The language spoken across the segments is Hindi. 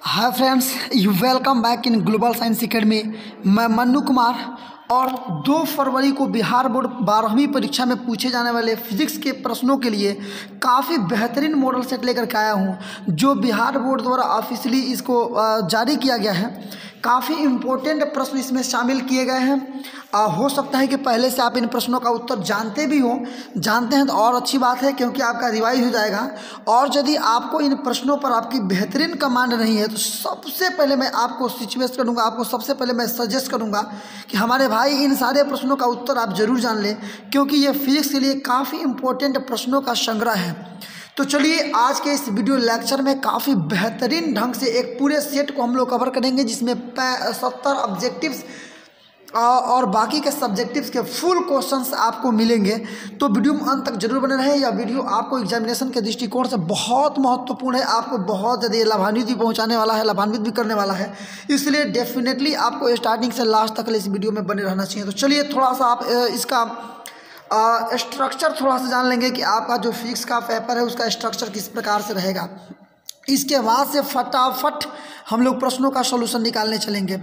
Hi friends, you welcome back in global science academy. मैं मन्नू कुमार और 2 फरवरी को बिहार बोर्ड 12वीं परीक्षा में पूछे जाने वाले फिजिक्स के प्रश्नों के लिए काफ़ी बेहतरीन मॉडल सेट लेकर के आया हूं, जो बिहार बोर्ड द्वारा ऑफिशियली इसको जारी किया गया है। काफ़ी इम्पोर्टेंट प्रश्न इसमें शामिल किए गए हैं। हो सकता है कि पहले से आप इन प्रश्नों का उत्तर जानते भी हो। जानते हैं तो और अच्छी बात है, क्योंकि आपका रिवाइज हो जाएगा। और यदि आपको इन प्रश्नों पर आपकी बेहतरीन कमांड नहीं है तो सबसे पहले मैं आपको सिचुएट करूँगा, आपको सबसे पहले मैं सजेस्ट करूँगा कि हमारे भाई इन सारे प्रश्नों का उत्तर आप ज़रूर जान लें, क्योंकि ये फिजिक्स के लिए काफ़ी इम्पोर्टेंट प्रश्नों का संग्रह है। तो चलिए, आज के इस वीडियो लेक्चर में काफ़ी बेहतरीन ढंग से एक पूरे सेट को हम लोग कवर करेंगे, जिसमें 70 ऑब्जेक्टिव्स और बाकी के सब्जेक्टिव्स के फुल क्वेश्चंस आपको मिलेंगे। तो वीडियो में अंत तक जरूर बने रहें। यह वीडियो आपको एग्जामिनेशन के दृष्टिकोण से बहुत महत्वपूर्ण है, आपको बहुत ज़्यादा लाभान्वित भी पहुंचाने वाला है, लाभान्वित भी करने वाला है। इसलिए डेफिनेटली आपको स्टार्टिंग से लास्ट तक इस वीडियो में बने रहना चाहिए। तो चलिए, थोड़ा सा आप इसका स्ट्रक्चर थोड़ा सा जान लेंगे कि आपका जो फिजिक्स का पेपर है उसका स्ट्रक्चर किस प्रकार से रहेगा। इसके बाद से फटाफट हम लोग प्रश्नों का सॉल्यूशन निकालने चलेंगे।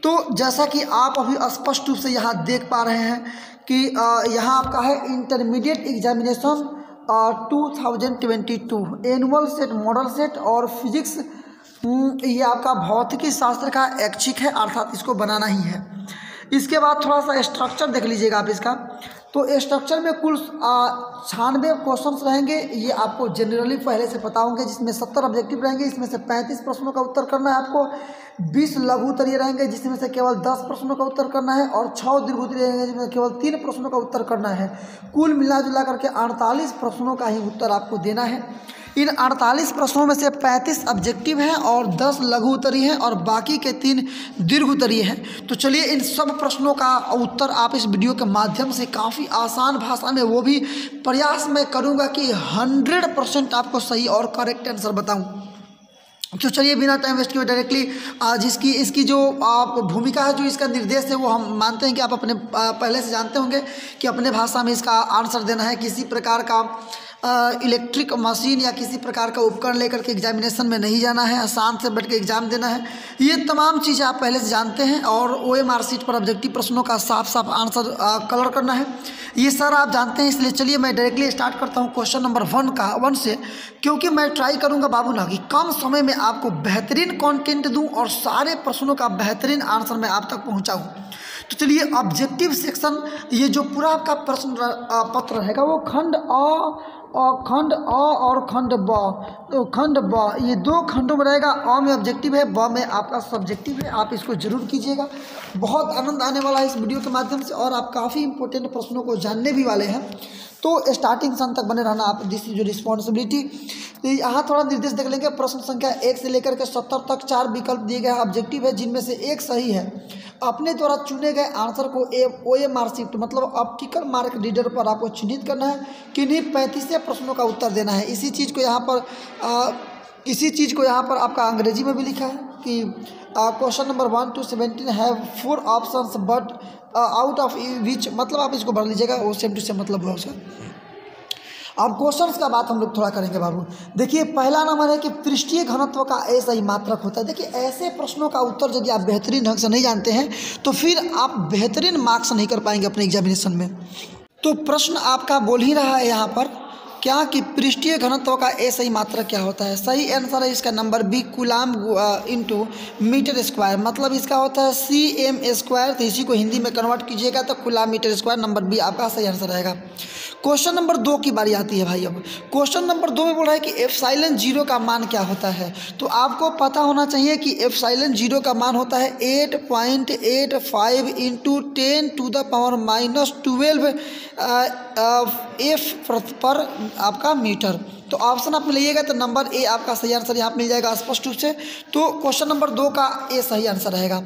तो जैसा कि आप अभी स्पष्ट रूप से यहाँ देख पा रहे हैं कि यहाँ आपका है intermediate examination 2022 annual set, model set और फिजिक्स। ये आपका भौतिकी शास्त्र का ऐच्छिक है, अर्थात इसको बनाना ही है। इसके बाद थोड़ा सा स्ट्रक्चर देख लीजिएगा आप इसका। तो स्ट्रक्चर में कुल 96 क्वेश्चंस रहेंगे, ये आपको जनरली पहले से पता होंगे, जिसमें 70 ऑब्जेक्टिव रहेंगे। इसमें से 35 प्रश्नों का उत्तर करना है आपको। 20 लघु उत्तरीय रहेंगे, जिसमें से केवल 10 प्रश्नों का उत्तर करना है, और 6 दीर्घ उत्तरीय रहेंगे, जिसमें केवल 3 प्रश्नों का उत्तर करना है। कुल मिला जुला करके 48 प्रश्नों का ही उत्तर आपको देना है। इन 48 प्रश्नों में से 35 ऑब्जेक्टिव हैं और 10 लघु उत्तरीय हैं और बाकी के 3 दीर्घ उत्तरीय हैं। तो चलिए, इन सब प्रश्नों का उत्तर आप इस वीडियो के माध्यम से काफ़ी आसान भाषा में, वो भी प्रयास मैं करूंगा कि 100% आपको सही और करेक्ट आंसर बताऊं। तो चलिए, बिना टाइम वेस्ट किए डायरेक्टली इसकी जो आप भूमिका है, जो इसका निर्देश है, वो हम मानते हैं कि आप अपने पहले से जानते होंगे कि अपने भाषा में इसका आंसर देना है। किसी प्रकार का इलेक्ट्रिक मशीन या किसी प्रकार का उपकरण लेकर के एग्जामिनेशन में नहीं जाना है, शांत से बैठ के एग्जाम देना है। ये तमाम चीज़ें आप पहले से जानते हैं। और OMR शीट पर ऑब्जेक्टिव प्रश्नों का साफ साफ आंसर कलर करना है, ये सारा आप जानते हैं। इसलिए चलिए, मैं डायरेक्टली स्टार्ट करता हूँ क्वेश्चन नंबर 1 से, क्योंकि मैं ट्राई करूँगा बाबू ना कि कम समय में आपको बेहतरीन कंटेंट दूँ और सारे प्रश्नों का बेहतरीन आंसर मैं आप तक पहुँचाऊँ। तो चलिए, ऑब्जेक्टिव सेक्शन, ये जो पूरा आपका प्रश्न पत्र रहेगा वो खंड अ और खंड ब। तो खंड ब, ये 2 खंडों में रहेगा। अ में ऑब्जेक्टिव है, ब में आपका सब्जेक्टिव है। आप इसको जरूर कीजिएगा, बहुत आनंद आने वाला है इस वीडियो के माध्यम से, और आप काफ़ी इंपॉर्टेंट प्रश्नों को जानने भी वाले हैं। तो स्टार्टिंग से अंत तक बने रहना, आप दिस जो रिस्पॉन्सिबिलिटी। तो यहाँ थोड़ा निर्देश देख लेंगे। प्रश्न संख्या 1 से लेकर के 70 तक 4 विकल्प दिए गए ऑब्जेक्टिव है, जिनमें से एक सही है। अपने द्वारा चुने गए आंसर को OMR शीट, मतलब ऑप्टिकल मार्क रीडर पर आपको चिन्हित करना है। किन्हीं 35 प्रश्नों का उत्तर देना है। इसी चीज़ को यहाँ पर आपका अंग्रेजी में भी लिखा है कि question number 1 to 17 have 4 options but out of which, मतलब आप इसको भर लीजिएगा, वो सेम टू सेम मतलब है उसका। अब क्वेश्चंस का बात हम लोग थोड़ा करेंगे बाबू। देखिए, पहला नंबर है कि पृष्ठीय घनत्व का ऐसा ही मात्रक होता है। देखिए, ऐसे प्रश्नों का उत्तर यदि आप बेहतरीन ढंग से नहीं जानते हैं तो फिर आप बेहतरीन मार्क्स नहीं कर पाएंगे अपने एग्जामिनेशन में। तो प्रश्न आपका बोल ही रहा है यहाँ पर क्या कि पृष्ठीय घनत्व का ऐसा ही मात्रक क्या होता है। सही आंसर है इसका number B, coulomb into metre square, मतलब इसका होता है cm²। तो इसी को हिंदी में कन्वर्ट कीजिएगा तो coulomb metre square, number B आपका सही आंसर रहेगा। क्वेश्चन नंबर 2 की बारी आती है भाई। अब क्वेश्चन नंबर 2 में बोल रहा है कि एप्सिलॉन 0 का मान क्या होता है। तो आपको पता होना चाहिए कि एप्सिलॉन 0 का मान होता है 8.85 इंटू 10⁻⁻12 F पर आपका मीटर। तो ऑप्शन आप लीजिएगा तो नंबर ए आपका सही आंसर यहाँ मिल जाएगा स्पष्ट रूप से। तो क्वेश्चन नंबर 2 का ए सही आंसर रहेगा।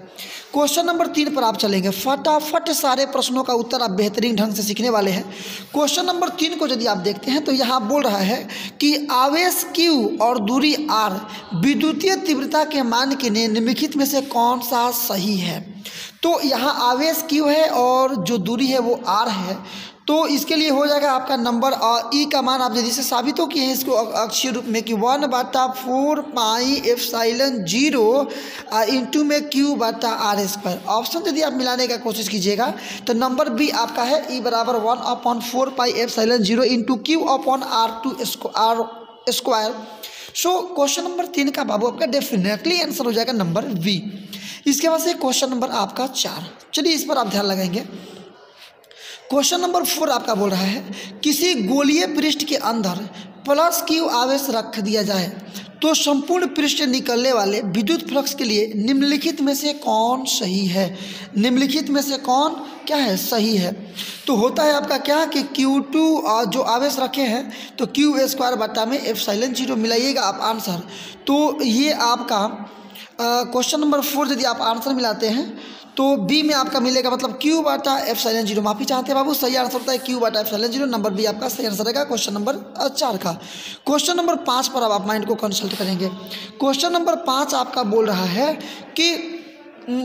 क्वेश्चन नंबर 3 पर आप चलेंगे। फटाफट सारे प्रश्नों का उत्तर आप बेहतरीन ढंग से सीखने वाले हैं। क्वेश्चन नंबर 3 को यदि आप देखते हैं तो यहाँ बोल रहा है कि आवेश Q और दूरी R विद्युतीय तीव्रता के मान के निम्नलिखित में से कौन सा सही है। तो यहाँ आवेश Q है और जो दूरी है वो R है। तो इसके लिए हो जाएगा आपका नंबर ई का मान आप यदि से साबित हो किए हैं इसको अक्षीय रूप में कि 1/4 पाई एप्सिलॉन 0 इंटू में Q बटा आर स्क्वायर। ऑप्शन यदि आप मिलाने का कोशिश कीजिएगा तो नंबर बी आपका है ई बराबर 1/4 pi epsilon 0 into Q upon R2 square. So question number 3 का बाबू आपका डेफिनेटली आंसर हो जाएगा नंबर बी। इसके बाद से क्वेश्चन नंबर आपका 4, चलिए इस पर आप ध्यान लगाएंगे। क्वेश्चन नंबर 4 आपका बोल रहा है किसी गोलीय पृष्ठ के अंदर प्लस Q आवेश रख दिया जाए तो संपूर्ण पृष्ठ से निकलने वाले विद्युत फ्लक्स के लिए निम्नलिखित में से कौन सही है। निम्नलिखित में से कौन क्या है सही है। तो होता है आपका क्या कि Q2 जो आवेश रखे हैं तो Q स्क्वायर बटा में एप्सिलॉन 0 मिलाइएगा आप आंसर। तो ये आपका क्वेश्चन नंबर 4 यदि आप आंसर मिलाते हैं तो बी में आपका मिलेगा मतलब Q बटा एप्सिलॉन 0। माफ़ी चाहते हैं बाबू, सही आंसर होता है Q बटा एप्सिलॉन 0। नंबर बी आपका सही आंसर रहेगा क्वेश्चन नंबर 4 का। क्वेश्चन नंबर 5 पर अब आप माइंड को कंसल्ट करेंगे। क्वेश्चन नंबर 5 आपका बोल रहा है कि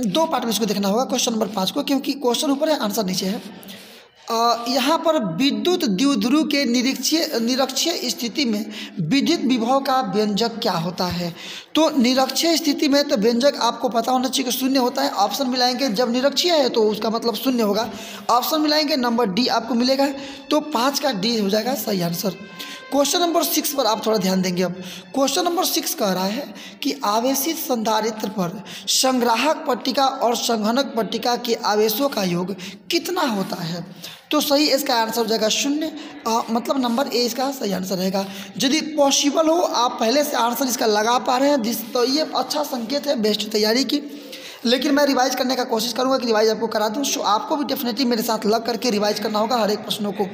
2 पार्ट में इसको देखना होगा क्वेश्चन नंबर 5 को, क्योंकि क्वेश्चन ऊपर है आंसर नीचे है। यहाँ पर विद्युत द्विध्रुव के निरक्षीय स्थिति में विद्युत विभव का व्यंजक क्या होता है। तो निरक्षीय स्थिति में तो व्यंजक आपको पता होना चाहिए कि शून्य होता है। ऑप्शन मिलाएंगे जब निरक्षीय है तो उसका मतलब शून्य होगा। ऑप्शन मिलाएंगे नंबर डी आपको मिलेगा, तो 5 का डी हो जाएगा सही आंसर। क्वेश्चन नंबर 6 पर आप थोड़ा ध्यान देंगे। अब क्वेश्चन नंबर 6 कह रहा है कि आवेशित संधारित्र पर संग्राहक पट्टिका और संघनक पट्टिका के आवेशों का योग कितना होता है। तो सही इसका आंसर हो जाएगा 0, मतलब नंबर ए इसका सही आंसर रहेगा। यदि पॉसिबल हो आप पहले से आंसर इसका लगा पा रहे हैं तो ये अच्छा संकेत है बेस्ट तैयारी की। लेकिन मैं रिवाइज करने का कोशिश करूंगा कि रिवाइज आपको करा दूं। सो आपको भी डेफिनेटली मेरे साथ लग करके रिवाइज करना होगा हर एक प्रश्नों को।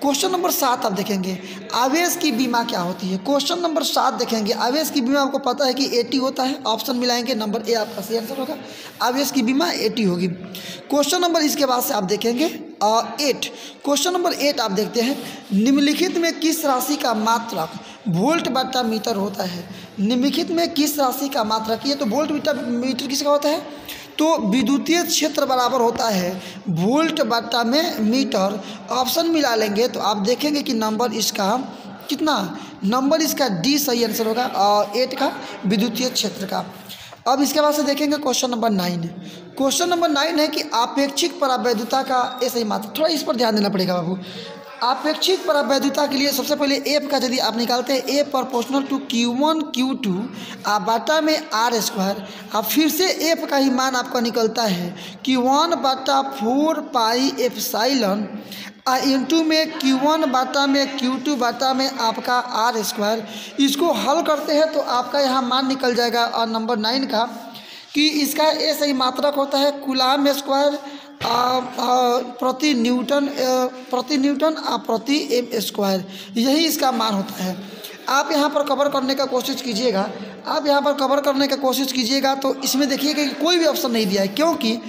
क्वेश्चन नंबर 7 आप देखेंगे आवेश की बीमा क्या होती है। क्वेश्चन नंबर 7 देखेंगे आवेश की बीमा आपको पता है कि AT होता है। ऑप्शन मिलाएंगे नंबर ए आपका सही आंसर होगा, आवेश की बीमा AT होगी। क्वेश्चन नंबर इसके बाद से आप देखेंगे 8। क्वेश्चन नंबर 8 आप देखते हैं निम्नलिखित में किस राशि का मात्रक वोल्ट बटा मीटर होता है। निम्नलिखित में किस राशि का मात्रक, ये तो वोल्ट बटा मीटर किसका होता है तो विद्युतीय क्षेत्र बराबर होता है वोल्ट बटा में मीटर। ऑप्शन मिला लेंगे तो आप देखेंगे कि नंबर इसका कितना, नंबर इसका डी सही आंसर होगा 8 का विद्युतीय क्षेत्र का। अब इसके बाद से देखेंगे क्वेश्चन नंबर 9। क्वेश्चन नंबर 9 है कि आपेक्षिक परावैद्युता का ऐसे ही मात्रा, थोड़ा इस पर ध्यान देना पड़ेगा बाबू। आपेक्षिक परावैद्युता के लिए सबसे पहले एफ का यदि आप निकालते हैं ए प्रोपोर्शनल टू Q1 Q2 बटा में आर स्क्वायर। अब फिर से एफ का ही मान आपका निकलता है कि 1/4 पाई एप्सिलॉन इंटू में Q1 बटा में Q2 बटा में आपका आर स्क्वायर। इसको हल करते हैं तो आपका यहाँ मान निकल जाएगा और नंबर 9 का कि इसका ए सही मात्रक होता है कूलाम स्क्वायर प्रति न्यूटन प्रति एम स्क्वायर, यही इसका मान होता है। आप यहाँ पर कवर करने का कोशिश कीजिएगा, तो इसमें देखिएगा कि कोई भी ऑप्शन नहीं दिया है, क्योंकि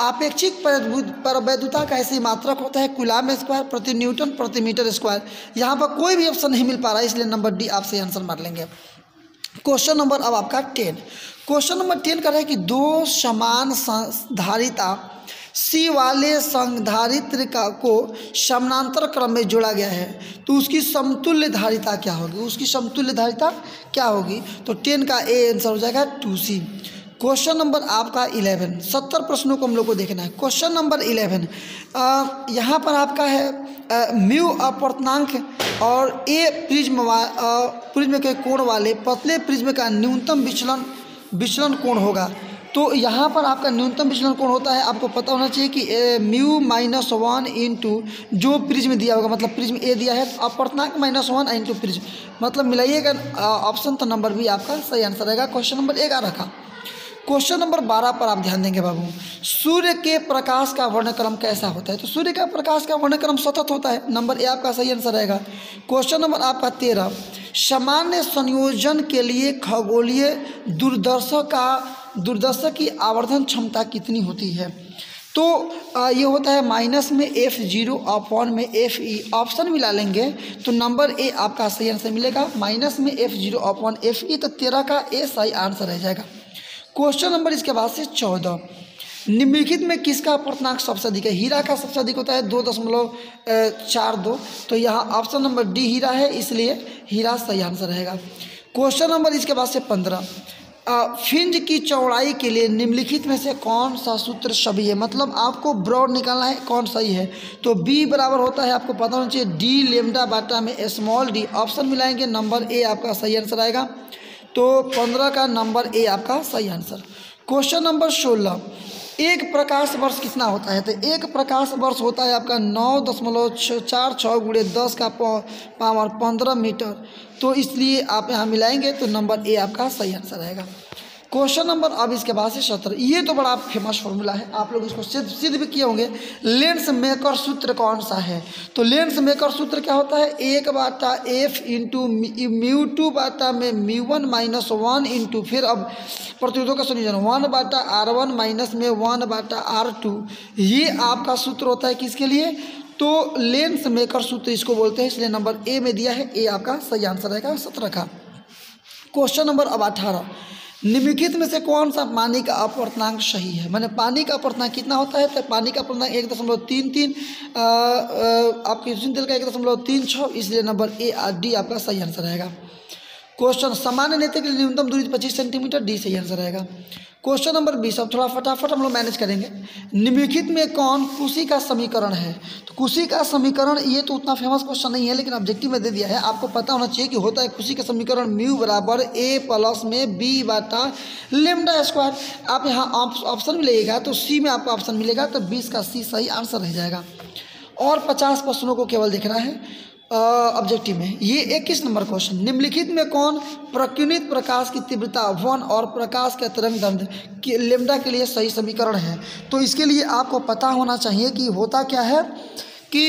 आपेक्षिक परावैद्युता का ऐसे मात्रक होता है कूलाम स्क्वायर प्रति न्यूटन प्रति मीटर स्क्वायर। यहाँ पर कोई भी ऑप्शन नहीं मिल पा रहा है, इसलिए नंबर डी आपसे आंसर मार लेंगे। क्वेश्चन नंबर अब आपका 10। क्वेश्चन नंबर 10 कर रहा है कि 2 समान धारिता सी वाले संधारित्र को समानांतर क्रम में जोड़ा गया है तो उसकी समतुल्य धारिता क्या होगी। तो 10 का ए आंसर हो जाएगा 2C। क्वेश्चन नंबर आपका 11। 70 प्रश्नों को हम लोग को देखना है। क्वेश्चन नंबर 11 यहाँ पर आपका है म्यू अपर्तनांक और ए प्रिज्म के कोण वाले पतले प्रिज्म का न्यूनतम विचलन कोण होगा। तो यहाँ पर आपका न्यूनतम विचलन कोण होता है, आपको पता होना चाहिए कि म्यू -1 इंटू जो प्रिज्म दिया होगा, मतलब प्रिज्म ए दिया है तो अपर्तनांक -1 इंटू प्रिज्म, मतलब मिलाइएगा ऑप्शन, तो नंबर बी आपका सही आंसर रहेगा। क्वेश्चन नंबर 11 का। क्वेश्चन नंबर 12 पर आप ध्यान देंगे बाबू। सूर्य के प्रकाश का वर्णक्रम कैसा होता है। तो सूर्य का प्रकाश का वर्णक्रम सतत होता है, नंबर ए आपका सही आंसर रहेगा। क्वेश्चन नंबर आपका 13। सामान्य संयोजन के लिए खगोलीय दूरदर्शक की आवर्धन क्षमता कितनी होती है। तो ये होता है माइनस में F0 अपॉन में FE। ऑप्शन मिला लेंगे तो नंबर ए आपका सही आंसर मिलेगा, माइनस में F0 अपॉन FE। तो 13 का ए सही आंसर रह जाएगा। क्वेश्चन नंबर इसके बाद से 14। निम्नलिखित में किसका अपर्तनांक सबसे अधिक है? हीरा का सबसे अधिक होता है 2.42। तो यहाँ ऑप्शन नंबर डी हीरा है, इसलिए हीरा सही आंसर रहेगा। क्वेश्चन नंबर इसके बाद से 15, फ्रिंज की चौड़ाई के लिए निम्नलिखित में से कौन सा सूत्र सही है? मतलब आपको ब्रॉड निकालना है, कौन सही है। तो बी बराबर होता है, आपको पता होना चाहिए, डी लेमडा बाटा में स्मॉल डी। ऑप्शन मिलाएंगे, नंबर ए आपका सही आंसर आएगा। तो 15 का नंबर ए आपका सही आंसर। क्वेश्चन नंबर 16, एक प्रकाश वर्ष कितना होता है? तो एक प्रकाश वर्ष होता है आपका 9.46 गुणे 10 का पावर 15 मीटर। तो इसलिए आप यहाँ मिलाएंगे तो नंबर ए आपका सही आंसर रहेगा। क्वेश्चन नंबर अब इसके बाद से 17, ये तो बड़ा फेमस फॉर्मूला है, आप लोग इसको सिद्ध भी किए होंगे। लेंस मेकर सूत्र कौन सा है? तो लेंस मेकर सूत्र क्या होता है? 1/f इंटू μ2 बाटा में μ1 माइनस 1 इंटू, फिर अब प्रतिरोधों का संयोजन 1/r1 माइनस में 1/r2। ये आपका सूत्र होता है किसके लिए? तो लेंस मेकर सूत्र इसको बोलते हैं, इसलिए नंबर ए में दिया है, ए आपका सही आंसर रहेगा 17 का। क्वेश्चन नंबर अब 18, निम्नलिखित में से कौन सा पानी का अपर्तनांक सही है? मैंने पानी का अपर्तनांक कितना होता है? तो पानी का अपर्तनांक 1.33, आपके तेल का 1.36, इसलिए नंबर ए डी आपका सही आंसर रहेगा। क्वेश्चन, सामान्य नेत्र के लिए न्यूनतम दूरी 25 सेंटीमीटर, डी सही आंसर रहेगा। क्वेश्चन नंबर 20, अब थोड़ा फटाफट हम लोग मैनेज करेंगे। निम्नलिखित में कौन कुशी का समीकरण है? तो कुशी का समीकरण, ये तो उतना फेमस क्वेश्चन नहीं है, लेकिन ऑब्जेक्टिव में दे दिया है, आपको पता होना चाहिए कि होता है कुशी का समीकरण म्यू बराबर ए प्लस में बी बाटा लेमडा स्क्वायर। आप यहाँ ऑप्शन मिलेगा तो सी में आपको ऑप्शन मिलेगा, तो 20 का सी सही आंसर रह जाएगा। और 50 प्रश्नों को केवल देखना है ऑब्जेक्टिव में। ये 21 नंबर क्वेश्चन, निम्नलिखित में कौन प्रकीर्णित प्रकाश की तीव्रता 1 और प्रकाश के तरंग दैर्ध्य लेमडा के लिए सही समीकरण है? तो इसके लिए आपको पता होना चाहिए कि होता क्या है कि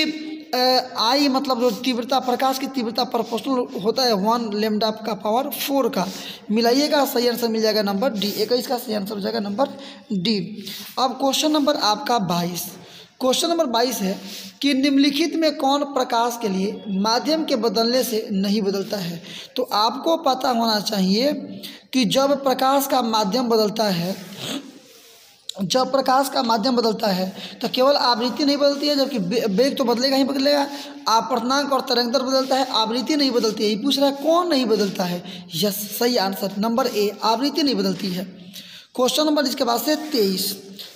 आई मतलब जो तीव्रता, प्रकाश की तीव्रता प्रोपोर्शनल होता है 1 लेमडा का पावर 4 का। मिलाइएगा, सही आंसर मिल जाएगा नंबर डी। 21 का सही आंसर हो जाएगा नंबर डी। अब क्वेश्चन नंबर आपका 22, क्वेश्चन नंबर 22 है कि निम्नलिखित में कौन प्रकाश के लिए माध्यम के बदलने से नहीं बदलता है? तो आपको पता होना चाहिए कि जब प्रकाश का माध्यम बदलता है, जब प्रकाश का माध्यम बदलता है तो केवल आवृत्ति नहीं बदलती है, जबकि वेग तो बदलेगा ही बदलेगा। अपर्तनांक और तरंगदैर्घ्य बदलता है, आवृत्ति नहीं बदलती है। ये पूछ रहा है कौन नहीं बदलता है? यस, सही आंसर नंबर ए, आवृत्ति नहीं बदलती है। क्वेश्चन नंबर इसके बाद से 23,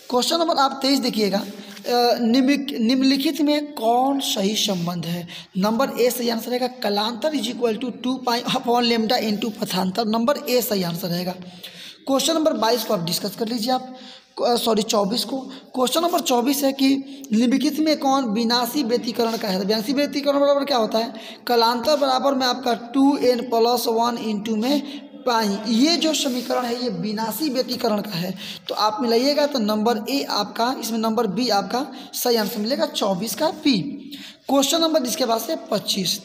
क्वेश्चन नंबर आप 23 देखिएगा, निम्नलिखित में कौन सही संबंध है? नंबर ए सही आंसर रहेगा, कलांतर इज इक्वल टू 2π/λ इंटू पथांतर। नंबर ए सही आंसर रहेगा। क्वेश्चन नंबर 22 को आप डिस्कस कर लीजिए, आप 24 को। क्वेश्चन नंबर 24 है कि निम्नलिखित में कौन विनाशी व्यतिकरण का है? विनाशी व्यतिकरण बराबर क्या होता है? कलांतर बराबर में आपका 2n+1 इंटू में पाई। ये जो समीकरण है ये विनाशी व्यतिकरण का है, तो आप मिलाइएगा तो नंबर ए आपका, इसमें नंबर बी आपका सही आंसर मिलेगा, 24 का बी। क्वेश्चन नंबर इसके बाद से 25,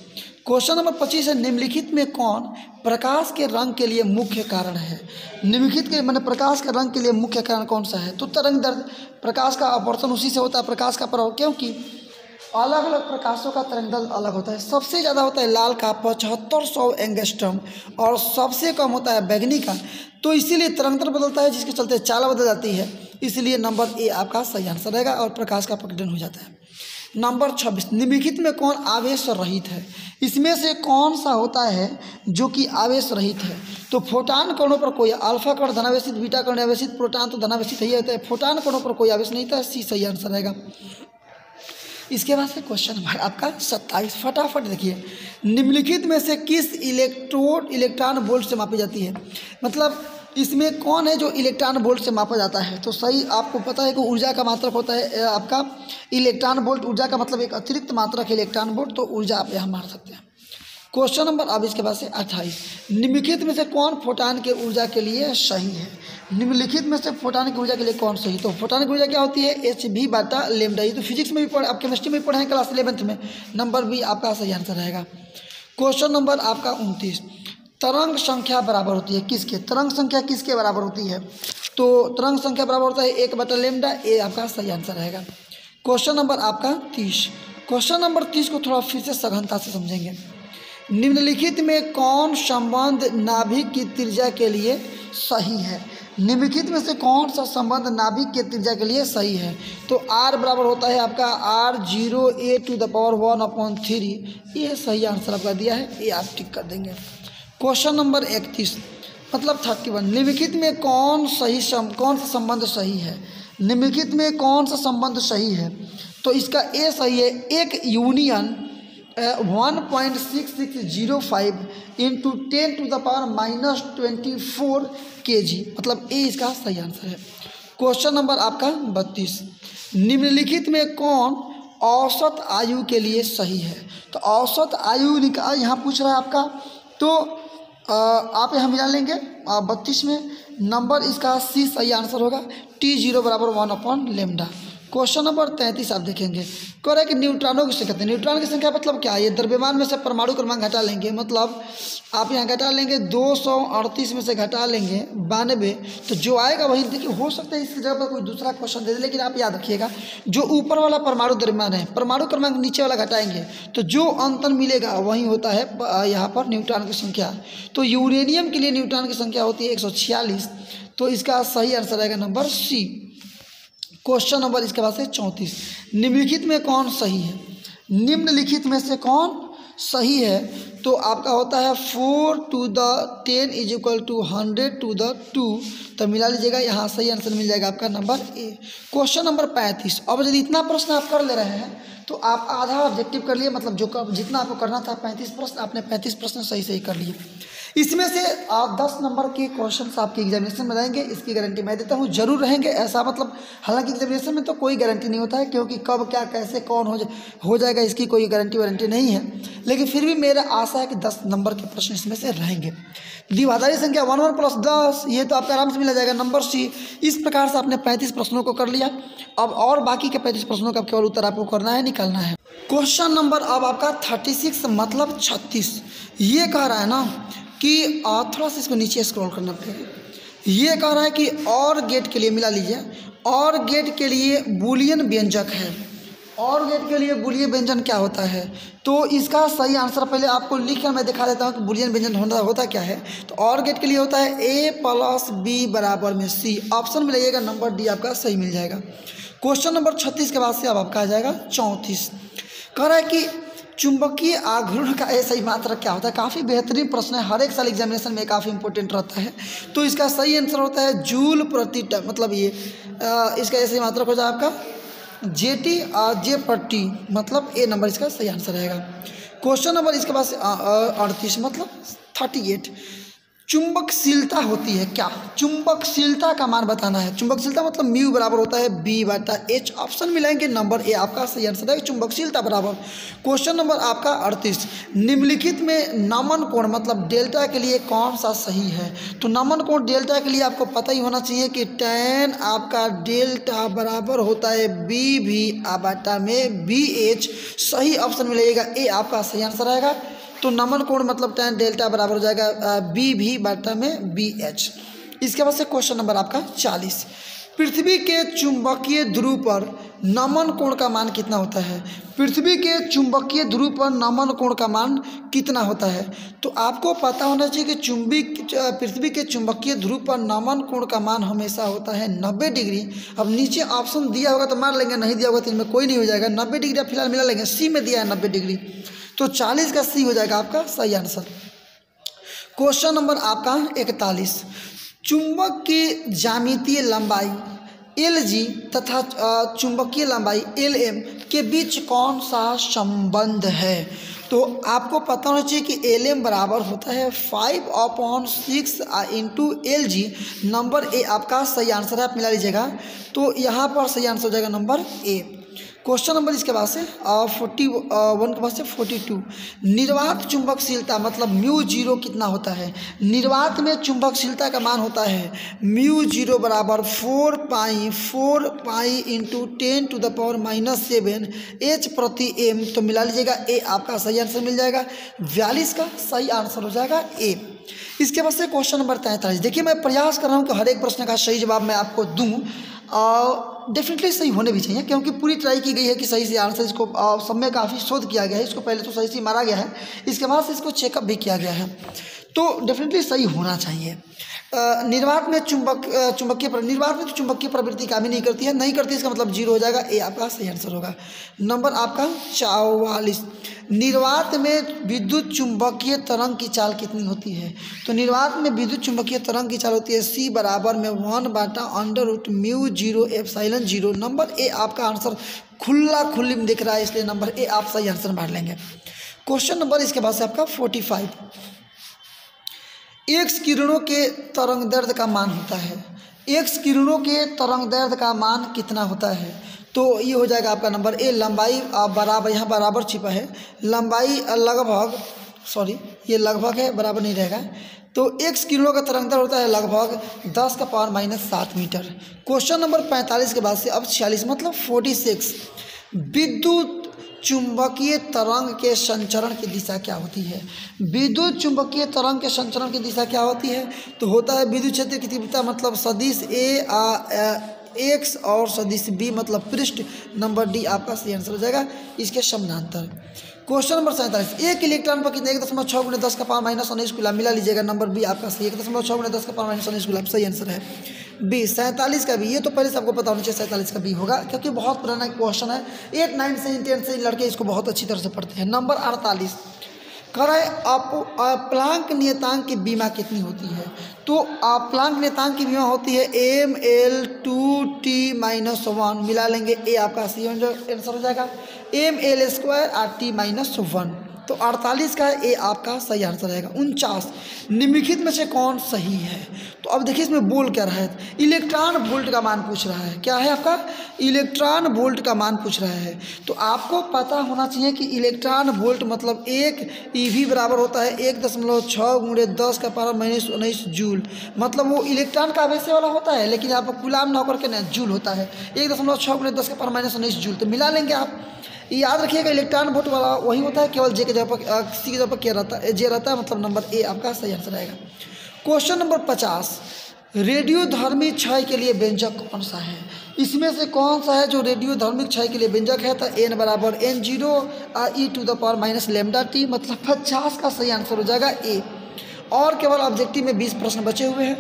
क्वेश्चन नंबर 25 है, निम्नलिखित में कौन प्रकाश के रंग के लिए मुख्य कारण है? निम्नलिखित के मैंने प्रकाश के रंग के लिए मुख्य कारण कौन सा है? तो तरंगदैर्घ्य, प्रकाश का अपवर्तन उसी से होता है, प्रकाश का प्रभाव, क्योंकि अलग अलग प्रकाशों का तरंगदैर्घ्य अलग होता है। सबसे ज़्यादा होता है लाल का 7500 एंगस्ट्रॉम और सबसे कम होता है बैगनी का, तो इसीलिए तरंगदैर्घ्य बदलता है, जिसके चलते चाल बदल जाती है, इसलिए नंबर ए आपका सही आंसर रहेगा और प्रकाश का प्रकटन हो जाता है। नंबर 26, निम्नलिखित में कौन आवेश रहित है? इसमें से कौन सा होता है जो कि आवेश रहित है? तो फोटान कणों पर कोई, अल्फा कण धनावेशित, बीटा कण आवेशित, प्रोटॉन तो धनावेशित ही होता है, फोटान कणों पर कोई आवेश नहीं था, सी सही आंसर रहेगा। इसके बाद से क्वेश्चन नंबर आपका 27, फटाफट देखिए, निम्नलिखित में से किस इलेक्ट्रॉन वोल्ट से मापी जाती है? मतलब इसमें कौन है जो इलेक्ट्रॉन वोल्ट से मापा जाता है? तो सही आपको पता है कि ऊर्जा का मात्रक होता है आपका इलेक्ट्रॉन वोल्ट। ऊर्जा का मतलब एक अतिरिक्त मात्रक है इलेक्ट्रॉन वोल्ट, तो ऊर्जा आप यहाँ मार सकते हैं। क्वेश्चन नंबर अब इसके बाद से 28, निम्नलिखित में से कौन फोटान के ऊर्जा के लिए सही है? निम्नलिखित में से फोटान की ऊर्जा के लिए कौन सही? तो फोटान की ऊर्जा क्या होती है? hv/λ। ये तो फिजिक्स में भी पढ़े, आप केमिस्ट्री में भी पढ़े हैं क्लास 11th में, नंबर बी आपका सही आंसर रहेगा। क्वेश्चन नंबर आपका 29, तरंग संख्या बराबर होती है किसके? तरंग संख्या किसके बराबर होती है? तो तरंग संख्या बराबर होता है 1/λ, ए आपका सही आंसर रहेगा। क्वेश्चन नंबर आपका 30, क्वेश्चन नंबर 30 को थोड़ा फिर से सघनता से समझेंगे। निम्नलिखित में कौन संबंध नाभिक की त्रिज्या के लिए सही है? निम्नलिखित में से कौन सा संबंध नाभिक के त्रिज्या के लिए सही है? तो r बराबर होता है आपका r0a⁻1/3। ये सही आंसर आपका दिया है, ये आप टिक कर देंगे। क्वेश्चन नंबर 31 मतलब 31, निम्नलिखित में कौन सा संबंध सही है? निम्नलिखित में कौन सा संबंध सही है? तो इसका ए सही है, एक यूनियन 1.6605 इंटू 10⁻⁻24 kg, मतलब ए इसका सही आंसर है। क्वेश्चन नंबर आपका 32, निम्नलिखित में कौन औसत आयु के लिए सही है? तो औसत आयु यहाँ पूछ रहा है आपका, तो आप यहाँ मिला लेंगे 32 में नंबर इसका सी सही आंसर होगा, T0 बराबर 1/λ। क्वेश्चन नंबर 33 आप देखेंगे, कह रहा है कि न्यूट्रॉनों की संख्या, न्यूट्रॉन की संख्या मतलब क्या है? ये द्रव्यमान में से परमाणु क्रमांक घटा लेंगे, मतलब आप यहाँ घटा लेंगे 238 में से घटा लेंगे 92, तो जो आएगा वही। देखिए हो सकता है इसकी जगह पर कोई दूसरा क्वेश्चन दे दे, लेकिन आप याद रखिएगा जो ऊपर वाला परमाणु द्रव्यमान है, परमाणु क्रमांक नीचे वाला घटाएंगे तो जो अंतर मिलेगा वही होता है यहाँ पर न्यूट्रॉन की संख्या। तो यूरेनियम के लिए न्यूट्रॉन की संख्या होती है 146, तो इसका सही आंसर आएगा नंबर सी। क्वेश्चन नंबर इसके बाद से 34, निम्नलिखित में कौन सही है? निम्नलिखित में से कौन सही है? तो आपका होता है 4 to the 10 = 100 to the 2, तो मिला लीजिएगा, यहाँ सही आंसर मिल जाएगा आपका नंबर ए। क्वेश्चन नंबर 35, अब यदि इतना प्रश्न आप कर ले रहे हैं तो आप आधा ऑब्जेक्टिव कर लिए, मतलब जो जितना आपको करना था 35 प्रश्न, आपने 35 प्रश्न सही कर लिए। इसमें से आप 10 नंबर के क्वेश्चंस आपके एग्जामिनेशन में रहेंगे, इसकी गारंटी मैं देता हूँ, जरूर रहेंगे ऐसा, मतलब हालांकि एग्जामिनेशन में तो कोई गारंटी नहीं होता है, क्योंकि कब क्या कैसे कौन हो जाएगा इसकी कोई वारंटी नहीं है, लेकिन फिर भी मेरा आशा है कि 10 नंबर के प्रश्न इसमें से रहेंगे। द्विआधारी संख्या 1 + 10, ये तो आपका आराम से मिला जाएगा, नंबर सी। इस प्रकार से आपने 35 प्रश्नों को कर लिया। अब और बाकी के 35 प्रश्नों का केवल उत्तर आपको करना है, निकालना है। क्वेश्चन नंबर अब आपका 36 मतलब 36, ये कह रहा है ना कि थोड़ा सा इसको नीचे स्क्रॉल करना पड़ेगा। ये कह रहा है कि और गेट के लिए मिला लीजिए, और गेट के लिए बूलियन व्यंजक है। और गेट के लिए बूलियन व्यंजन क्या होता है? तो इसका सही आंसर पहले आपको लिख कर मैं दिखा देता हूँ कि बूलियन व्यंजन होता क्या है। तो और गेट के लिए होता है a + b = c। ऑप्शन में लाइएगा, नंबर डी आपका सही मिल जाएगा। क्वेश्चन नंबर 36 के बाद से अब आपका आ जाएगा 34। कह रहा है कि चुंबकीय आघूर्ण का सही मात्रक क्या होता है? काफ़ी बेहतरीन प्रश्न है, हर एक साल एग्जामिनेशन में काफ़ी इंपॉर्टेंट रहता है। तो इसका सही आंसर होता है जूल प्रति टन, मतलब ये इसका सही मात्रक हो जाए आपका J/T, मतलब ए नंबर इसका सही आंसर रहेगा। क्वेश्चन नंबर इसके बाद 38 मतलब 38, चुंबकशीलता होती है क्या? चुंबकशीलता का मान बताना है। चुंबकशीलता मतलब म्यू बराबर होता है B/H। ऑप्शन मिलाएंगे, नंबर ए आपका सही आंसर है, चुंबकशीलता बराबर। क्वेश्चन नंबर आपका 38, निम्नलिखित में नमन कोण मतलब डेल्टा के लिए कौन सा सही है? तो नमन कोण डेल्टा के लिए आपको पता ही होना चाहिए कि tan आपका डेल्टा बराबर होता है BV/BH। सही ऑप्शन मिलेगा, ए आपका सही आंसर रहेगा। तो नमन कोण मतलब tan डेल्टा बराबर हो जाएगा BV/BH। इसके बाद से क्वेश्चन नंबर आपका 40, पृथ्वी के चुंबकीय ध्रुव पर नमन कोण का मान कितना होता है? पृथ्वी के चुंबकीय ध्रुव पर नमन कोण का मान कितना होता है? तो आपको पता होना चाहिए कि पृथ्वी के चुंबकीय ध्रुव पर नमन कोण का मान हमेशा होता है 90 डिग्री। अब नीचे ऑप्शन दिया होगा तो मार लेंगे, नहीं दिया होगा तो इनमें कोई नहीं हो जाएगा। 90 डिग्री आप फिलहाल मिला लेंगे, सी में दिया है 90 डिग्री, तो 40 का सी हो जाएगा आपका सही आंसर। क्वेश्चन नंबर आपका 41, चुंबक की ज्यामितीय लंबाई Lg तथा चुंबकीय लंबाई Lm के बीच कौन सा संबंध है? तो आपको पता होना चाहिए कि Lm बराबर होता है 5/6 इंटू Lg। नंबर ए आपका सही आंसर है, आप मिला लीजिएगा। तो यहाँ पर सही आंसर हो जाएगा नंबर ए। क्वेश्चन नंबर इसके बाद से 41 के बाद से 42, निर्वात चुंबकशीलता मतलब μ0 कितना होता है? निर्वात में चुंबकशीलता का मान होता है μ0 बराबर 4 पाई इंटू 10⁻⁻7 H/m। तो मिला लीजिएगा, ए आपका सही आंसर मिल जाएगा। 42 का सही आंसर हो जाएगा ए। इसके बाद से क्वेश्चन नंबर 43, देखिए मैं प्रयास कर रहा हूँ कि हर एक प्रश्न का सही जवाब मैं आपको दूँ, डेफिनेटली सही होने भी चाहिए, क्योंकि पूरी ट्राई की गई है कि सही से आंसर, इसको सब में काफ़ी शोध किया गया है, इसको पहले तो सही से मारा गया है, इसके बाद से इसको चेकअप भी किया गया है, तो डेफिनेटली सही होना चाहिए। निर्वात में निर्वात में तो चुंबकीय प्रवृत्ति काम ही नहीं करती है, नहीं करती, इसका मतलब 0 हो जाएगा। ए आपका सही आंसर होगा। नंबर आपका 44, निर्वात में विद्युत चुंबकीय तरंग की चाल कितनी होती है? तो निर्वात में विद्युत चुंबकीय तरंग की चाल होती है C बराबर में 1/√μ0ε0। नंबर ए आपका आंसर खुल्ली में दिख रहा है, इसलिए नंबर ए आप सही आंसर मार लेंगे। क्वेश्चन नंबर इसके बाद से आपका 45, एक्स किरणों के तरंग दैर्ध्य का मान होता है। एक्स किरणों के तरंग दैर्ध्य का मान कितना होता है? तो ये हो जाएगा आपका नंबर ए, लंबाई बराबर, यहाँ बराबर छिपा है, लंबाई लगभग, सॉरी ये लगभग है, बराबर नहीं रहेगा। तो एक्स किरणों का तरंग दैर्ध्य होता है लगभग 10⁻⁷ मीटर। क्वेश्चन नंबर 45 के बाद से अब 46 मतलब 46, विद्युत चुंबकीय तरंग के संचरण की दिशा क्या होती है? विद्युत चुंबकीय तरंग के संचरण की दिशा क्या होती है? तो होता है विद्युत क्षेत्र की तीव्रता मतलब सदिश ए एक्स और सदिश बी मतलब पृष्ठ। नंबर डी आपका सही आंसर हो जाएगा, इसके समानांतर। क्वेश्चन नंबर 47, एक इलेक्ट्रॉन पर कितने 1.6 × 10⁻⁻19 कूलम मिला लीजिएगा। नंबर बी आपका सही, 1.6 × 10⁻⁻19 कूलम सही आंसर है बी। 47 का भी, ये तो पहले से आपको पता होना चाहिए 47 का बी होगा, क्योंकि बहुत पुराना क्वेश्चन है, 8, 9 से 10 से लड़के इसको बहुत अच्छी तरह से पढ़ते हैं। नंबर 48, कह रहा है प्लांक नियतांक की बीमा कितनी होती है? तो प्लांक नियतांक की बीमा होती है ml2t-1, मिला लेंगे ए आपका सही आंसर हो जाएगा, ml² r t-1। तो 48 का ए आपका सही आंसर रहेगा। 49, निम्नलिखित में से कौन सही है? तो अब देखिए इसमें बोल क्या रहा है, इलेक्ट्रॉन वोल्ट का मान पूछ रहा है। क्या है आपका? इलेक्ट्रॉन वोल्ट का मान पूछ रहा है। तो आपको पता होना चाहिए कि इलेक्ट्रॉन वोल्ट मतलब 1 EV बराबर होता है 1.6 × 10⁻⁻19 जूल। मतलब वो इलेक्ट्रॉन का आवेश वाला होता है, लेकिन यहाँ पर कूलाम ना होकर के ना जूल होता है, 1.6 × 10⁻⁻19 जूल। तो मिला लेंगे आप, याद रखिएगा इलेक्ट्रॉन वोल्ट वाला वही होता है, केवल जे के जगह पर सी की जगह पर क्या रहता है, जे रहता है, मतलब नंबर ए आपका सही आंसर रहेगा। क्वेश्चन नंबर 50, रेडियोधर्मी क्षय के लिए व्यंजक कौन सा है? इसमें से कौन सा है जो रेडियोधर्मी क्षय के लिए व्यंजक है? तो n बराबर n0e⁻⁻ मतलब 50 का सही आंसर हो जाएगा ए। और केवल ऑब्जेक्टिव में 20 प्रश्न बचे हुए हैं।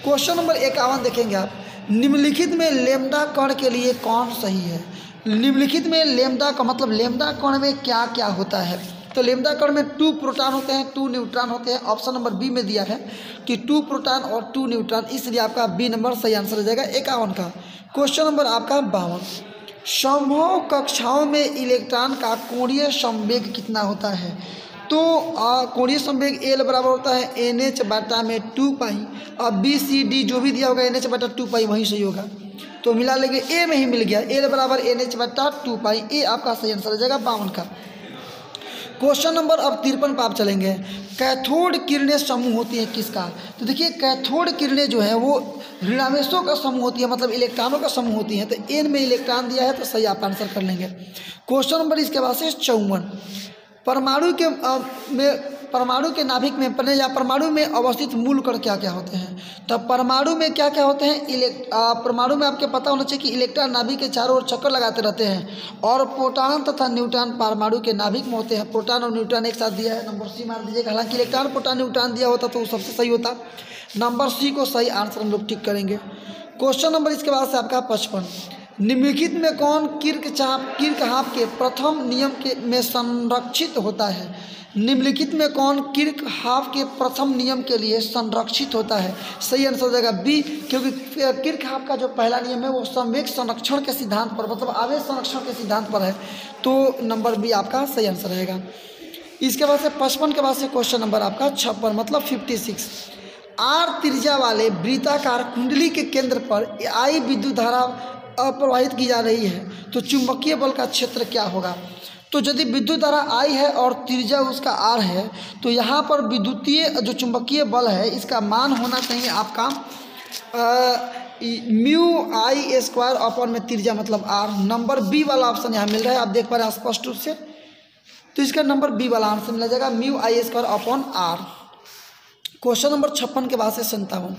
क्वेश्चन नंबर 51 देखेंगे आप, निम्नलिखित में लैम्डा कण के लिए कौन सही है? निम्नलिखित में लैम्डा का मतलब लैम्डा कण में क्या क्या होता है? तो लैम्डा कण में 2 प्रोटॉन होते हैं, 2 न्यूट्रॉन होते हैं। ऑप्शन नंबर बी में दिया है कि 2 प्रोटॉन और 2 न्यूट्रॉन, इसलिए आपका बी नंबर सही आंसर हो जाएगा 51 का। क्वेश्चन नंबर आपका 52, संभव कक्षाओं में इलेक्ट्रॉन का कोणीय संवेग कितना होता है? तो कोणीय संवेग एल बराबर होता है NH/2π, और BCD जो भी दिया होगा NH/2π वही सही होगा। तो मिला लेंगे, ए में ही मिल गया, एल बराबर NH/2π, ए आपका सही आंसर हो जाएगा 52 का। क्वेश्चन नंबर अब 53 पर आप चलेंगे, कैथोड किरणें समूह होती है किसका? तो देखिए कैथोड किरणें जो है वो ऋणावेशों का समूह होती है, मतलब इलेक्ट्रॉनों का समूह होती है। तो एन में इलेक्ट्रॉन दिया है तो सही आप आंसर कर लेंगे। क्वेश्चन नंबर इसके बाद से 54, परमाणु के नाभिक में या परमाणु में अवस्थित मूल कण क्या क्या होते हैं? तो परमाणु में क्या क्या होते हैं? परमाणु में आपके पता होना चाहिए कि इलेक्ट्रॉन नाभिक के चारों ओर चक्कर लगाते रहते हैं, और प्रोटॉन तथा न्यूट्रॉन परमाणु के नाभिक में होते हैं। प्रोटॉन और न्यूट्रॉन एक साथ दिया है, नंबर सी मार दीजिएगा। हालांकि इलेक्ट्रॉन प्रोटॉन न्यूट्रॉन दिया होता तो सबसे सही होता, नंबर सी को सही आंसर हम लोग टिक करेंगे। क्वेश्चन नंबर इसके बाद से आपका 55, निम्नलिखित में कौन किर्कहाफ के प्रथम नियम में संरक्षित होता है? निम्नलिखित में कौन किर्कहाफ के प्रथम नियम के लिए संरक्षित होता है? सही आंसर हो जाएगा बी, क्योंकि किर्कहाफ का जो पहला नियम है वो संवेग संरक्षण के सिद्धांत पर, मतलब आवेश संरक्षण के सिद्धांत पर है। तो नंबर बी आपका सही आंसर रहेगा। इसके बाद से 55 के बाद से क्वेश्चन नंबर आपका 56 मतलब 56, आर त्रिज्या वाले वृत्ताकार कुंडली के केंद्र पर आई विद्युत धारा प्रवाहित की जा रही है, तो चुंबकीय बल का क्षेत्र क्या होगा? तो यदि विद्युत धारा आई है और त्रिज्या उसका आर है, तो यहाँ पर विद्युतीय जो चुंबकीय बल है इसका मान होना चाहिए आपका μI² में त्रिज्या मतलब आर। नंबर बी वाला ऑप्शन यहाँ मिल रहा है, आप देख पा रहे हैं स्पष्ट रूप से। तो इसका नंबर बी वाला आंसर मिल जाएगा μI² आर। क्वेश्चन नंबर 56 के बाद से 57,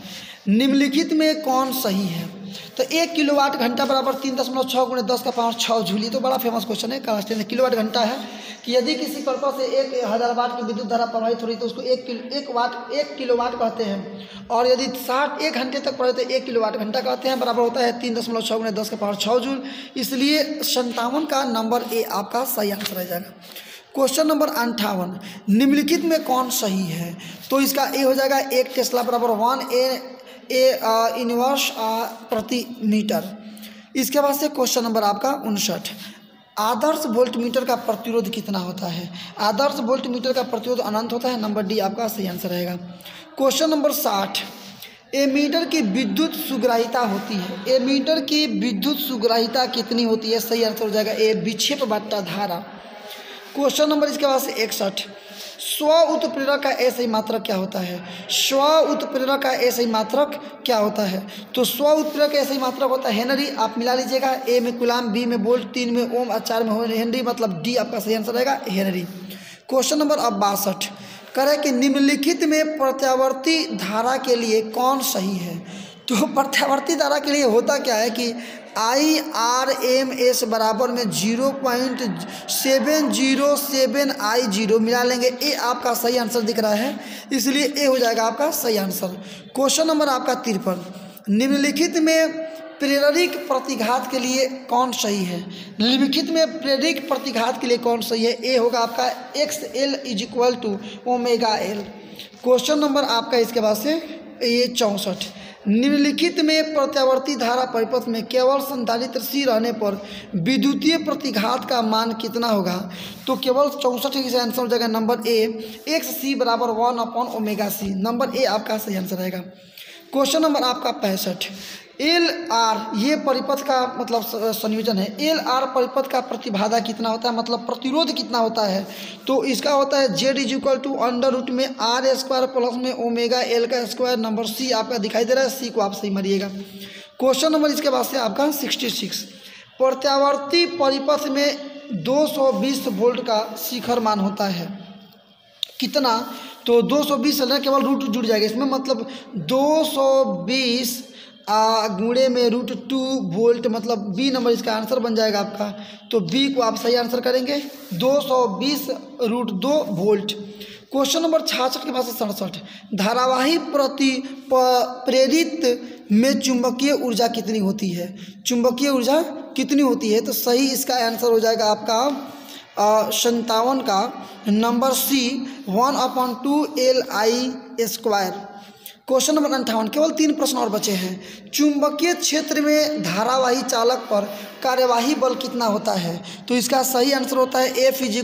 निम्नलिखित में कौन सही है? तो 1 किलोवाट घंटा बराबर 3.6 × 10⁻⁶ जूल। ये तो बड़ा फेमस क्वेश्चन है, क्लास 10 में। किलोवाट घंटा है कि यदि किसी पर्पज से 1000 वाट की विद्युत धारा प्रवाहित हो रही तो उसको 1 किलोवाट कहते हैं, और यदि 1 घंटे तक पढ़े तो 1 किलोवाट घंटा कहते हैं, बराबर होता है 3.6 × 10⁻⁶ जूल। इसलिए 57 का नंबर ए आपका सही आंसर रह जाएगा। क्वेश्चन नंबर 58, निम्नलिखित में कौन सही है? तो इसका ए हो जाएगा 1 टेस्ला बराबर 1 इनवर्स प्रति मीटर। इसके बाद से क्वेश्चन नंबर आपका 59, आदर्श वोल्टमीटर का प्रतिरोध कितना होता है? आदर्श वोल्टमीटर का प्रतिरोध अनंत होता है। नंबर डी आपका सही आंसर रहेगा। क्वेश्चन नंबर 60, एमीटर की विद्युत सुग्राहिता होती है। एमीटर की विद्युत सुग्राहिता कितनी होती है? सही आंसर हो जाएगा ए, विक्षेप बट्टा धारा। क्वेश्चन नंबर इसके बाद से 61, स्व उत्प्रेरक का ऐसे मात्रक क्या होता है? स्व उत्प्रेरक का ऐसे मात्रक क्या होता है? तो स्व उत्प्रेरक ऐसे मात्रक होता है हेनरी। आप मिला लीजिएगा, ए में कूलाम, बी में वोल्ट, 3 में ओम और 4 में हेनरी, मतलब डी आपका सही आंसर रहेगा हेनरी। क्वेश्चन नंबर अब 62, करें कि निम्नलिखित में प्रत्यावर्ती धारा के लिए कौन सही है? तो प्रत्यावर्ती धारा के लिए होता क्या है कि IRMS बराबर में 0.7007 I0 मिला लेंगे। ए आपका सही आंसर दिख रहा है, इसलिए ए हो जाएगा आपका सही आंसर। क्वेश्चन नंबर आपका 53, निम्नलिखित में प्रेरित प्रतिघात के लिए कौन सही है? निम्नलिखित में प्रेरित प्रतिघात के लिए कौन सही है? ए होगा आपका XL = ω/L। क्वेश्चन नंबर आपका इसके बाद से ये 64, निम्नलिखित में प्रत्यावर्ती धारा परिपथ में केवल संधारित्र C रहने पर विद्युतीय प्रतिघात का मान कितना होगा? तो केवल 64 का आंसर हो जाएगा नंबर ए, XC बराबर 1/ω/C। नंबर ए आपका सही आंसर रहेगा। क्वेश्चन नंबर आपका 65, LR ये परिपथ का मतलब संयोजन है। LR परिपथ का प्रतिबाधा कितना होता है, मतलब प्रतिरोध कितना होता है? तो इसका होता है Z = में R² प्लस में ω/L²। नंबर सी आपका दिखाई दे रहा है, सी को आप सही मारिएगा। क्वेश्चन नंबर इसके बाद से आपका 66, प्रत्यावर्ती परिपथ में 220 वोल्ट का शिखर मान होता है कितना? तो 220 केवल रूट जुड़ जाएगा इसमें, मतलब 220 गुणे में √2 वोल्ट, मतलब बी नंबर इसका आंसर बन जाएगा आपका। तो बी को आप सही आंसर करेंगे, 220 √2 वोल्ट। क्वेश्चन नंबर 66 के बाद से 67, धारावाही प्रेरित में चुंबकीय ऊर्जा कितनी होती है? चुंबकीय ऊर्जा कितनी होती है? तो सही इसका आंसर हो जाएगा आपका 57 का number C, 1/2 LI²। Question number 58, केवल 3 प्रश्न और बचे हैं। चुंबकीय क्षेत्र में धारावाही चालक पर कार्यवाही बल कितना होता है? तो इसका सही आंसर होता है F = I ×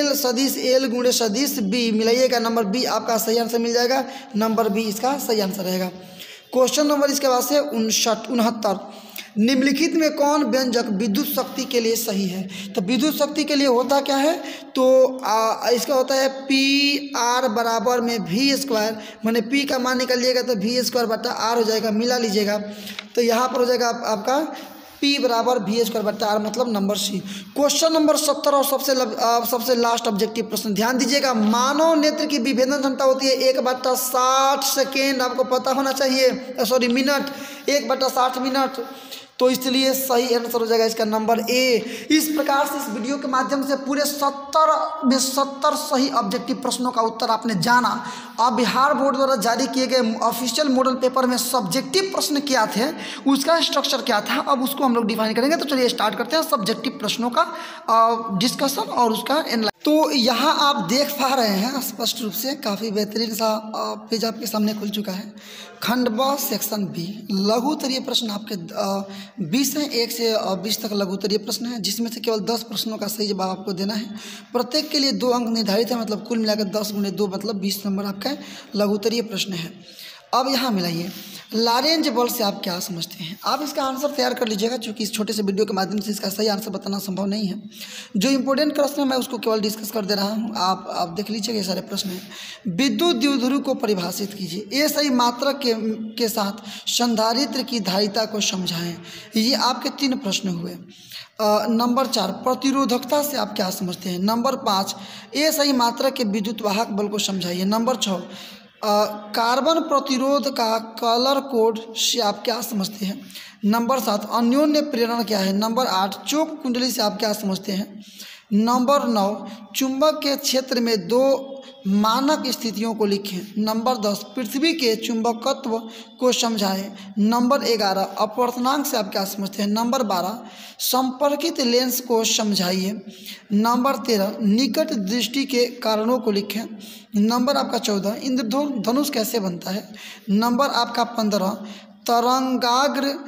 L सदिश L गुणे सदिश B। मिलाइएगा, नंबर बी आपका सही आंसर मिल जाएगा। नंबर बी इसका सही आंसर रहेगा। क्वेश्चन नंबर इसके बाद से 69, निम्नलिखित में कौन व्यंजक विद्युत शक्ति के लिए सही है? तो विद्युत शक्ति के लिए होता क्या है? तो इसका होता है PR बराबर में V², मैंने P का मान निकालिएगा तो V²/R हो जाएगा। मिला लीजिएगा, तो यहाँ पर हो जाएगा आपका P बराबर V²/R, मतलब नंबर सी। क्वेश्चन नंबर 70 और सबसे लास्ट ऑब्जेक्टिव प्रश्न, ध्यान दीजिएगा। मानव नेत्र की विभेदन क्षमता होती है 1/60 सेकेंड, आपको पता होना चाहिए, सॉरी मिनट, 1/60 मिनट। तो इसलिए सही आंसर हो जाएगा इसका नंबर ए। इस प्रकार से इस वीडियो के माध्यम से पूरे 70 में 70 सही ऑब्जेक्टिव प्रश्नों का उत्तर आपने जाना। अब बिहार बोर्ड द्वारा जारी किए गए ऑफिशियल मॉडल पेपर में सब्जेक्टिव प्रश्न क्या थे, उसका स्ट्रक्चर क्या था, अब उसको हम लोग डिफाइन करेंगे। तो चलिए स्टार्ट करते हैं सब्जेक्टिव प्रश्नों का डिस्कशन और उसका एनालाइज। तो यहाँ आप देख पा रहे हैं स्पष्ट रूप से काफ़ी बेहतरीन सा पेज आपके सामने खुल चुका है। खंड ब सेक्शन बी, लघु उत्तरीय प्रश्न आपके 20 हैं, 1 से 20 तक लघु उत्तरीय प्रश्न है, जिसमें से केवल 10 प्रश्नों का सही जवाब आपको देना है। प्रत्येक के लिए 2 अंक निर्धारित है, मतलब कुल मिलाकर 10 × 2 मतलब 20 नंबर आपका लघु उत्तरीय प्रश्न है। अब यहाँ मिलाइए, लारेंज बल से आप क्या समझते हैं? आप इसका आंसर तैयार कर लीजिएगा, क्योंकि इस छोटे से वीडियो के माध्यम से इसका सही आंसर बताना संभव नहीं है। जो इंपॉर्टेंट प्रश्न है मैं उसको केवल डिस्कस कर दे रहा हूँ, आप देख लीजिएगा, ये सारे प्रश्न हैं। विद्युत द्विध्रुव को परिभाषित कीजिए। ये सही मात्रक के साथ संधारित्र की धारिता को समझाएं। ये आपके 3 प्रश्न हुए। नंबर 4, प्रतिरोधकता से आप क्या समझते हैं? नंबर 5, ए सही मात्रक के विद्युत वाहक बल को समझाइए। नंबर 6, कार्बन प्रतिरोध का कलर कोड से आप क्या समझते हैं? नंबर 7 अन्योन्य प्रेरण क्या है? नंबर 8 चौक कुंडली से आप क्या समझते हैं? नंबर 9 चुंबक के क्षेत्र में 2 मानक स्थितियों को लिखें। नंबर 10 पृथ्वी के चुंबकत्व को समझाएं। नंबर 11 अपवर्तनांक से आप क्या समझते हैं? नंबर 12 संपर्कित लेंस को समझाइए। नंबर 13 निकट दृष्टि के कारणों को लिखें। नंबर आपका 14 इंद्रधनुष कैसे बनता है? नंबर आपका 15 तरंगाग्र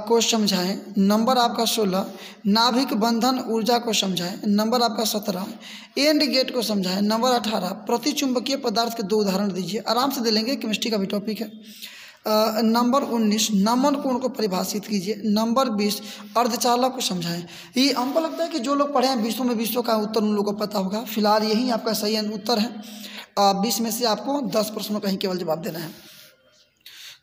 को समझाएं। नंबर आपका 16 नाभिक बंधन ऊर्जा को समझाएं। नंबर आपका 17 एंड गेट को समझाएं। नंबर 18 प्रतिचुंबकीय पदार्थ के 2 उदाहरण दीजिए। आराम से दे लेंगे, केमिस्ट्री का भी टॉपिक है। नंबर 19 नमन कोण को परिभाषित कीजिए। नंबर 20 अर्धचालक को समझाएं। ये हमको लगता है कि जो लोग पढ़े हैं 20 का उत्तर उन लोगों को पता होगा। फिलहाल यही आपका सही उत्तर है। 20 में से आपको 10 प्रश्नों का ही केवल जवाब देना है।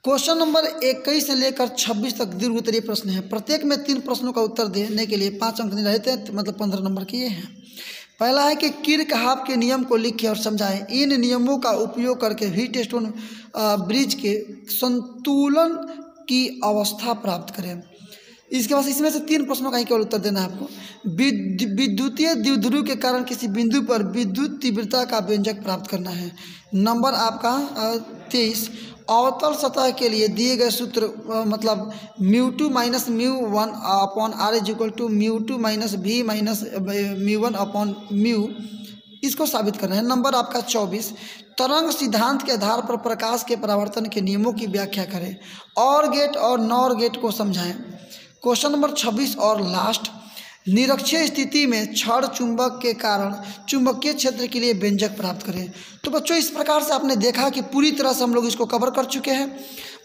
क्वेश्चन नंबर 21 से लेकर 26 तक दीर्घ उत्तरीय प्रश्न है। प्रत्येक में 3 प्रश्नों का उत्तर देने के लिए 5 अंक निर्धारित हैं, मतलब 15 नंबर के ये हैं। पहला है कि किरचॉफ के नियम को लिखें और समझाएं। इन नियमों का उपयोग करके व्हीटस्टोन ब्रिज के संतुलन की अवस्था प्राप्त करें। इसके बाद इसमें से 3 प्रश्नों का ही केवल उत्तर देना है आपको। विद्युतीय द्विध्रुव के कारण किसी बिंदु पर विद्युत तीव्रता का व्यंजक प्राप्त करना है। नंबर आपका 23 अवतल सतह के लिए दिए गए सूत्र मतलब μ2 - μ1 अपॉन r = μ2 - v - μ1 अपॉन μ, इसको साबित करना है। नंबर आपका 24 तरंग सिद्धांत के आधार पर प्रकाश के परावर्तन के नियमों की व्याख्या करें। और गेट और नॉर गेट को समझाएं। क्वेश्चन नंबर 26 और लास्ट निरक्षीय स्थिति में क्षण चुंबक के कारण चुंबकीय क्षेत्र के लिए व्यंजक प्राप्त करें। तो बच्चों इस प्रकार से आपने देखा कि पूरी तरह से हम लोग इसको कवर कर चुके हैं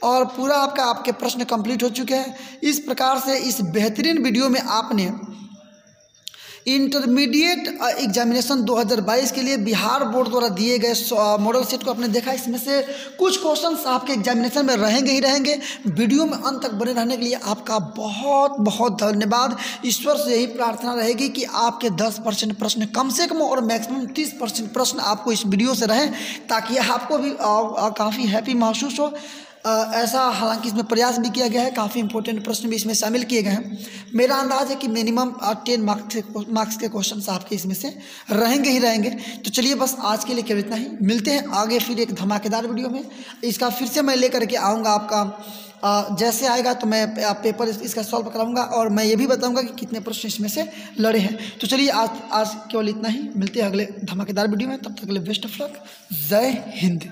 और पूरा आपके प्रश्न कंप्लीट हो चुके हैं। इस प्रकार से इस बेहतरीन वीडियो में आपने इंटरमीडिएट एग्जामिनेशन 2022 के लिए बिहार बोर्ड द्वारा दिए गए मॉडल सेट को आपने देखा। इसमें से कुछ क्वेश्चंस आपके एग्जामिनेशन में रहेंगे ही रहेंगे। वीडियो में अंत तक बने रहने के लिए आपका बहुत बहुत धन्यवाद। ईश्वर से यही प्रार्थना रहेगी कि आपके 10% प्रश्न कम से कम और मैक्सिमम 30% प्रश्न आपको इस वीडियो से रहें, ताकि आपको भी काफ़ी हैप्पी महसूस हो। ऐसा हालांकि इसमें प्रयास भी किया गया है, काफ़ी इंपॉर्टेंट प्रश्न भी इसमें शामिल किए गए हैं। मेरा अंदाज़ है कि मिनिमम 10 मार्क्स के क्वेश्चन आपके इसमें से रहेंगे ही रहेंगे। तो चलिए बस आज के लिए केवल इतना ही। मिलते हैं आगे फिर एक धमाकेदार वीडियो में। इसका फिर से मैं लेकर के आऊँगा आपका जैसे आएगा तो मैं पेपर इसका सॉल्व कराऊंगा और मैं ये भी बताऊंगा कि कितने प्रश्न इसमें से लड़े हैं। तो चलिए आज केवल इतना ही। मिलते हैं अगले धमाकेदार वीडियो में। तब तक के लिए बेस्ट ऑफ लक। जय हिंद।